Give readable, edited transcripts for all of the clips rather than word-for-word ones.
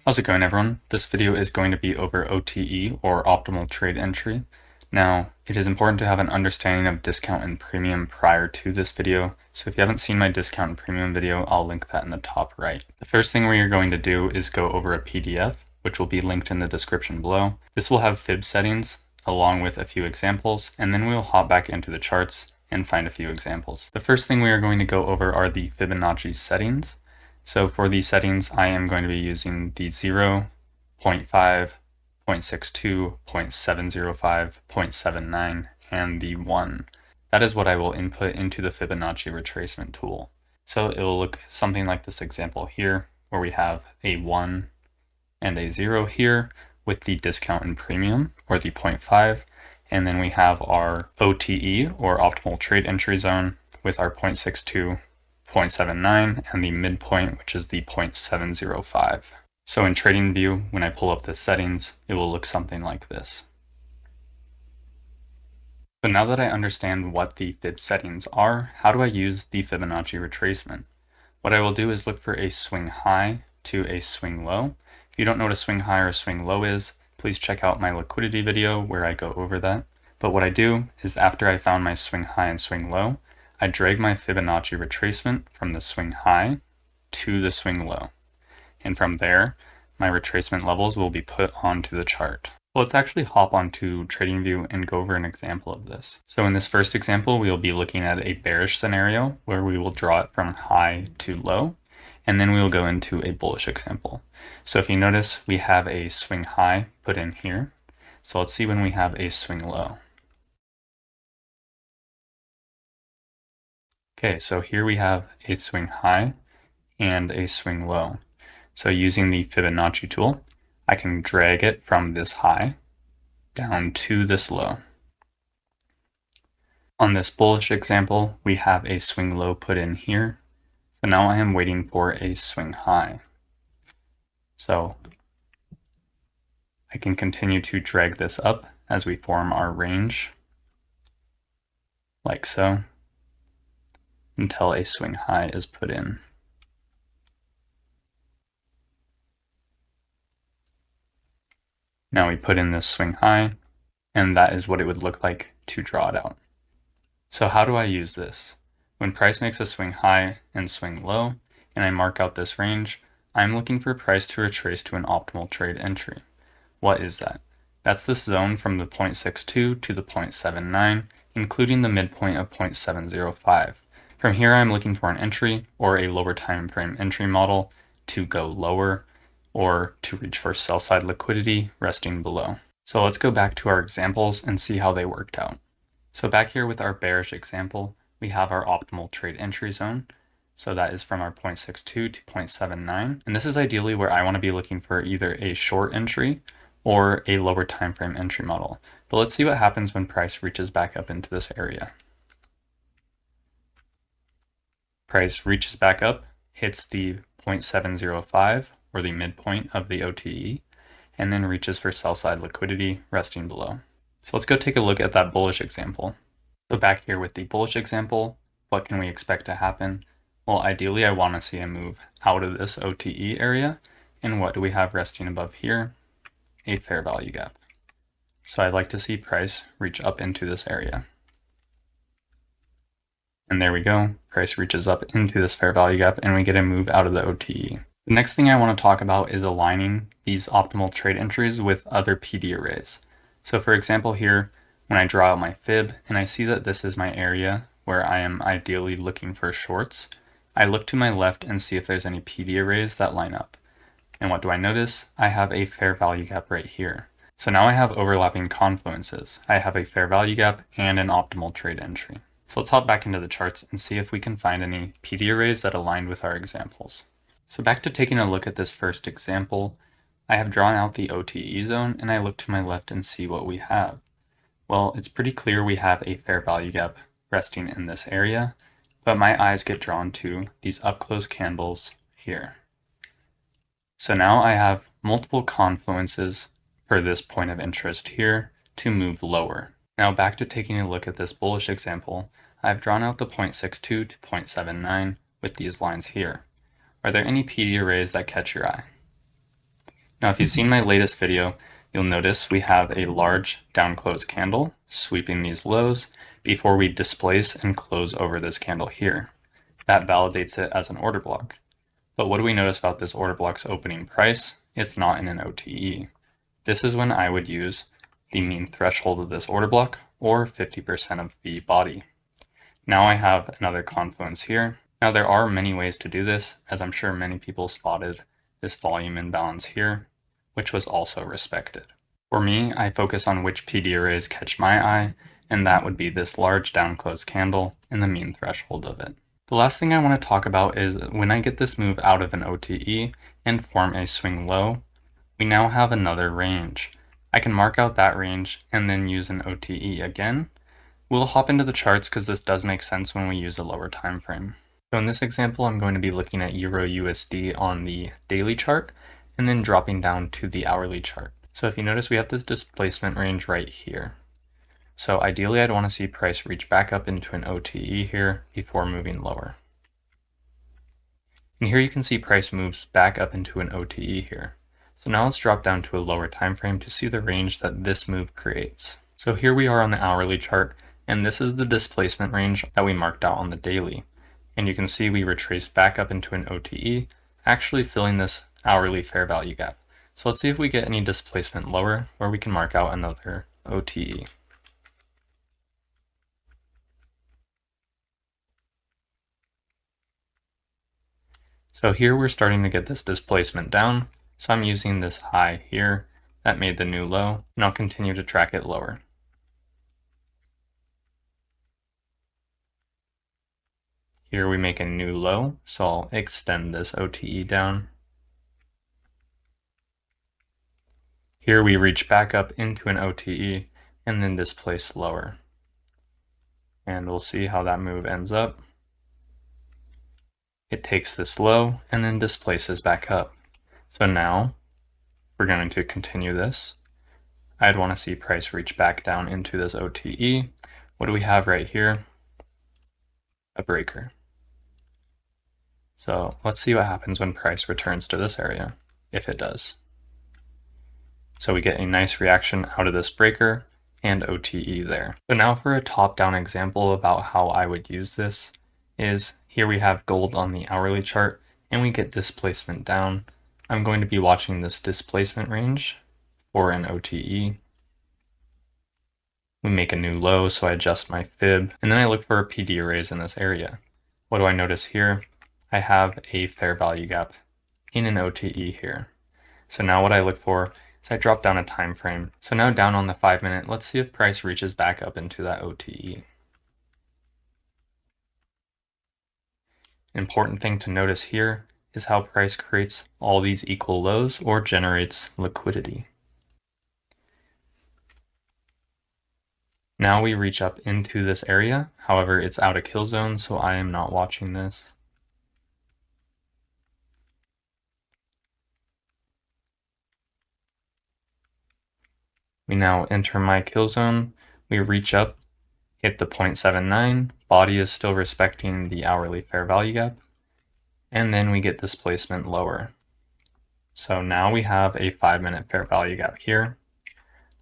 How's it going, everyone? This video is going to be over OTE, or optimal trade entry. Now, it is important to have an understanding of discount and premium prior to this video, so if you haven't seen my discount and premium video, I'll link that in the top right. The first thing we are going to do is go over a PDF, which will be linked in the description below. This will have fib settings, along with a few examples, and then we'll hop back into the charts and find a few examples. The first thing we are going to go over are the Fibonacci settings. So for these settings, I am going to be using the 0, 0.5, 0.62, 0.705, 0.79, and the 1. That is what I will input into the Fibonacci retracement tool. So it will look something like this example here, where we have a 1 and a 0 here with the discount and premium, or the 0.5, and then we have our OTE, or optimal trade entry zone, with our 0.62, 0.79, and the midpoint, which is the 0.705. So in TradingView, when I pull up the settings, it will look something like this. So now that I understand what the fib settings are, how do I use the Fibonacci retracement? What I will do is look for a swing high to a swing low. If you don't know what a swing high or a swing low is, please check out my liquidity video where I go over that. But what I do is, after I found my swing high and swing low, I drag my Fibonacci retracement from the swing high to the swing low. And from there, my retracement levels will be put onto the chart. Well, let's actually hop onto TradingView and go over an example of this. So in this first example, we will be looking at a bearish scenario where we will draw it from high to low, and then we will go into a bullish example. So if you notice, we have a swing high put in here. So let's see when we have a swing low. Okay, so here we have a swing high and a swing low. So using the Fibonacci tool, I can drag it from this high down to this low. On this bullish example, we have a swing low put in here. So now I am waiting for a swing high. So I can continue to drag this up as we form our range, like so, until a swing high is put in. Now we put in this swing high, and that is what it would look like to draw it out. So how do I use this? When price makes a swing high and swing low, and I mark out this range, I'm looking for price to retrace to an optimal trade entry. What is that? That's this zone from the 0.62 to the 0.79, including the midpoint of 0.705. From here, I'm looking for an entry or a lower time frame entry model to go lower, or to reach for sell side liquidity resting below. So let's go back to our examples and see how they worked out. So back here with our bearish example, we have our optimal trade entry zone. So that is from our 0.62 to 0.79. And this is ideally where I want to be looking for either a short entry or a lower time frame entry model. But let's see what happens when price reaches back up into this area. Price reaches back up, hits the 0.705, or the midpoint of the OTE, and then reaches for sell side liquidity resting below. So let's go take a look at that bullish example. So back here with the bullish example, what can we expect to happen? Well, ideally I want to see a move out of this OTE area, and what do we have resting above here? A fair value gap. So I'd like to see price reach up into this area. And there we go, price reaches up into this fair value gap and we get a move out of the OTE. The next thing I want to talk about is aligning these optimal trade entries with other PD arrays. So for example here, when I draw out my fib and I see that this is my area where I am ideally looking for shorts, I look to my left and see if there's any PD arrays that line up. And what do I notice? I have a fair value gap right here. So now I have overlapping confluences. I have a fair value gap and an optimal trade entry. So let's hop back into the charts and see if we can find any PD arrays that aligned with our examples. So back to taking a look at this first example, I have drawn out the OTE zone and I look to my left and see what we have. Well, it's pretty clear we have a fair value gap resting in this area, but my eyes get drawn to these up close candles here. So now I have multiple confluences for this point of interest here to move lower. Now back to taking a look at this bullish example, I've drawn out the 0.62 to 0.79 with these lines here. Are there any PD arrays that catch your eye? Now, if you've seen my latest video, you'll notice we have a large down close candle sweeping these lows before we displace and close over this candle here. That validates it as an order block. But what do we notice about this order block's opening price? It's not in an OTE. This is when I would use the mean threshold of this order block, or 50% of the body. Now I have another confluence here. Now there are many ways to do this, as I'm sure many people spotted this volume imbalance here, which was also respected. For me, I focus on which PD arrays catch my eye, and that would be this large down close candle and the mean threshold of it. The last thing I want to talk about is when I get this move out of an OTE and form a swing low, we now have another range. I can mark out that range and then use an OTE again. We'll hop into the charts because this does make sense when we use a lower time frame. So in this example, I'm going to be looking at Euro USD on the daily chart and then dropping down to the hourly chart. So if you notice, we have this displacement range right here. So ideally, I'd want to see price reach back up into an OTE here before moving lower. And here you can see price moves back up into an OTE here. So now let's drop down to a lower time frame to see the range that this move creates. So here we are on the hourly chart, and this is the displacement range that we marked out on the daily. And you can see we retraced back up into an OTE, actually filling this hourly fair value gap. So let's see if we get any displacement lower, where we can mark out another OTE. So here we're starting to get this displacement down. So I'm using this high here that made the new low, and I'll continue to track it lower. Here we make a new low, so I'll extend this OTE down. Here we reach back up into an OTE and then displace lower. And we'll see how that move ends up. It takes this low and then displaces back up. So now we're going to continue this. I'd want to see price reach back down into this OTE. What do we have right here? A breaker. So let's see what happens when price returns to this area, if it does. So we get a nice reaction out of this breaker and OTE there. So now for a top-down example about how I would use this is here we have gold on the hourly chart and we get displacement down. I'm going to be watching this displacement range for an OTE. We make a new low, so I adjust my fib, and then I look for PD arrays in this area. What do I notice here? I have a fair value gap in an OTE here. So now what I look for is I drop down a time frame. So now down on the 5 minute, let's see if price reaches back up into that OTE. Important thing to notice here is how price creates all these equal lows or generates liquidity. Now we reach up into this area. However, it's out of kill zone, so I am not watching this. We now enter my kill zone. We reach up, hit the 0.79. Body is still respecting the hourly fair value gap. And then we get displacement lower. So now we have a 5 minute fair value gap here,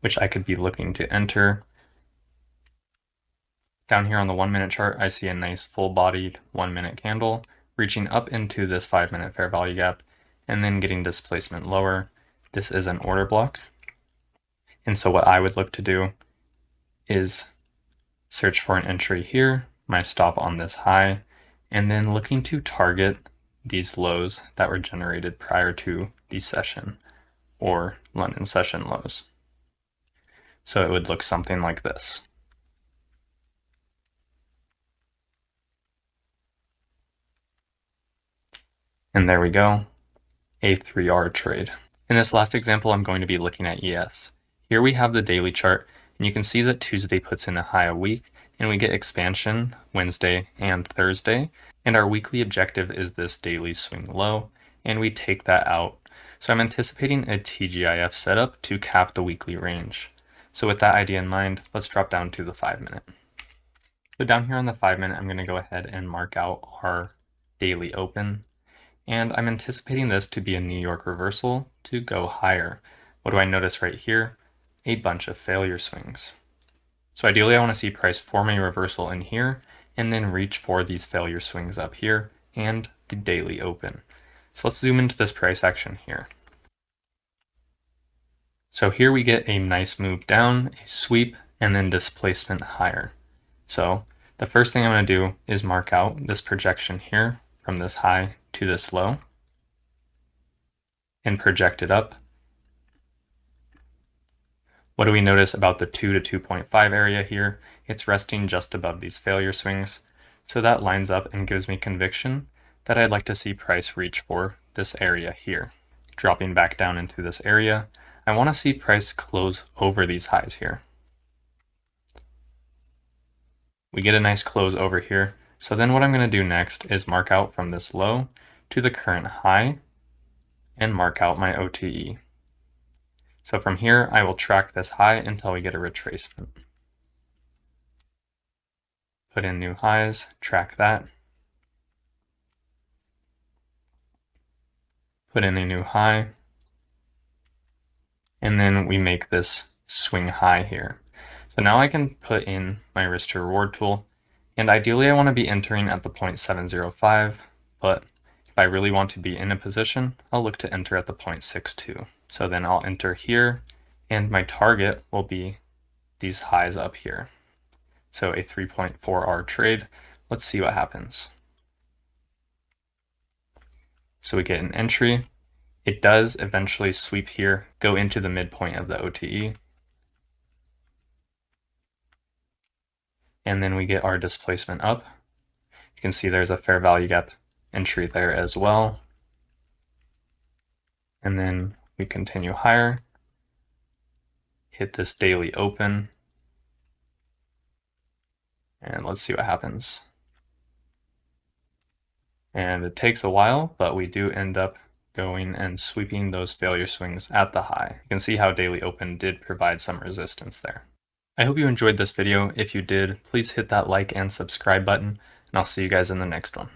which I could be looking to enter. Down here on the 1 minute chart, I see a nice full bodied 1 minute candle reaching up into this 5 minute fair value gap and then getting displacement lower. This is an order block. And so what I would look to do is search for an entry here, my stop on this high, and then looking to target these lows that were generated prior to the session or London session lows. So it would look something like this. And there we go, a 3R trade. In this last example, I'm going to be looking at ES. Here we have the daily chart, and you can see that Tuesday puts in a high a week, and we get expansion Wednesday and Thursday, and our weekly objective is this daily swing low, and we take that out. So I'm anticipating a TGIF setup to cap the weekly range. So with that idea in mind, let's drop down to the 5 minute. So down here on the 5-minute, I'm going to go ahead and mark out our daily open. And I'm anticipating this to be a New York reversal to go higher. What do I notice right here? A bunch of failure swings. So ideally I want to see price form a reversal in here and then reach for these failure swings up here and the daily open. So let's zoom into this price action here. So here we get a nice move down, a sweep, and then displacement higher. So the first thing I'm going to do is mark out this projection here from this high to this low and project it up. What do we notice about the 2 to 2.5 area here? It's resting just above these failure swings. So that lines up and gives me conviction that I'd like to see price reach for this area here. Dropping back down into this area, I want to see price close over these highs here. We get a nice close over here. So then what I'm going to do next is mark out from this low to the current high and mark out my OTE. So from here, I will track this high until we get a retracement. Put in new highs, track that. Put in a new high. And then we make this swing high here. So now I can put in my risk to reward tool. And ideally I want to be entering at the 0.705, but if I really want to be in a position, I'll look to enter at the 0.62. So then I'll enter here, and my target will be these highs up here. So a 3.4R trade. Let's see what happens. So we get an entry. It does eventually sweep here, go into the midpoint of the OTE. And then we get our displacement up. You can see there's a fair value gap entry there as well. And then we continue higher, hit this daily open, and let's see what happens. And it takes a while, but we do end up going and sweeping those failure swings at the high. You can see how daily open did provide some resistance there. I hope you enjoyed this video. If you did, please hit that like and subscribe button, and I'll see you guys in the next one.